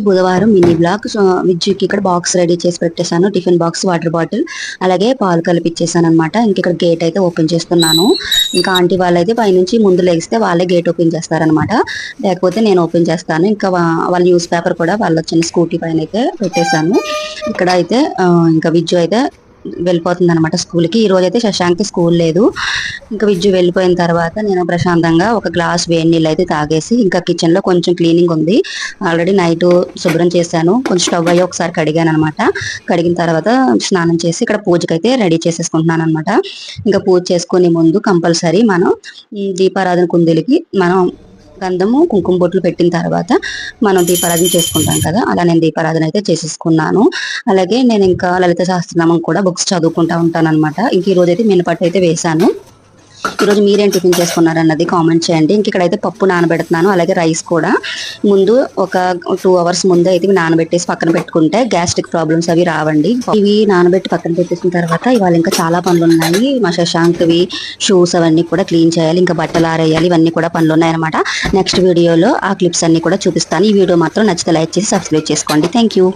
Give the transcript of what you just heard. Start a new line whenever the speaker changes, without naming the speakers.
బుధవారం mini blog. So విజ్జుకి ఇక్కడ box ready చేసి పెట్టేశాను. టిఫిన్ బాక్స్, వాటర్ బాటిల్, అలాగే పాలు కలిపిచ్చేసాను అనమాట. ఇంక ఇక్కడ గేట్ అయితే ఓపెన్ చేస్తున్నాను. ఇంకా ఆంటీ వాళ్ళైతే పైనుంచి ముందు లెగిస్తే వాళ్ళే గేట్ ఓపెన్ చేస్తారనమాట, లేకపోతే నేను ఓపెన్ చేస్తాను. ఇంకా వాళ్ళ న్యూస్ పేపర్ కూడా వాళ్ళ చిన్న స్కూటీ పైన అయితే పెట్టేశాను. ఇక్కడ అయితే ఇంకా విజ్జు అయితే వెళ్ళిపోతుంది అనమాట స్కూల్కి. ఈ రోజు అయితే శశాంక్కి స్కూల్ లేదు. ఇంకా విజ్జు వెళ్ళిపోయిన తర్వాత నేను ప్రశాంతంగా ఒక గ్లాస్ వేడి నీళ్ళు అయితే తాగేసి, ఇంకా కిచెన్లో కొంచెం క్లీనింగ్ ఉంది. ఆల్రెడీ నైట్ శుభ్రం చేశాను. కొంచెం స్టవ్ అయ్యి ఒకసారి కడిగాను అనమాట. కడిగిన తర్వాత స్నానం చేసి ఇక్కడ పూజకైతే రెడీ చేసేసుకుంటున్నాను అనమాట. ఇంకా పూజ చేసుకునే ముందు కంపల్సరీ మనం దీపారాధన కుందేలికి మనం గంధము కుంకుమ బొట్లు పెట్టిన తర్వాత మనం దీపారాధన చేసుకుంటాం కదా, అలా నేను దీపారాధన అయితే చేసేసుకున్నాను. అలాగే నేను ఇంకా లలిత సహస్రనామం కూడా బుక్స్ చదువుకుంటా ఉంటాను అనమాట. ఇంక ఈ రోజు అయితే మినపట్టు అయితే వేసాను. ఈరోజు మీరేం టిఫిన్ చేసుకున్నారన్నది కామెంట్ చేయండి. ఇంక ఇక్కడైతే పప్పు నానబెడుతున్నాను, అలాగే రైస్ కూడా. ముందు ఒక 2 hours ముందే అయితే నానబెట్టేసి పక్కన పెట్టుకుంటే గ్యాస్ట్రిక్ ప్రాబ్లమ్స్ అవి రావండి. ఇవి నానబెట్టి పక్కన పెట్టేసిన తర్వాత ఇవాళ ఇంకా చాలా పనులు ఉన్నాయి. మా శశాంక్వి షూస్ అవన్నీ కూడా క్లీన్ చేయాలి, ఇంకా బట్టలు ఆరేయాలి, ఇవన్నీ కూడా పనులు ఉన్నాయన్నమాట. నెక్స్ట్ వీడియోలో ఆ క్లిప్స్ అన్ని కూడా చూపిస్తాను. ఈ వీడియో మాత్రం నచ్చితే లైక్ చేసి సబ్స్క్రైబ్ చేసుకోండి. Thank you.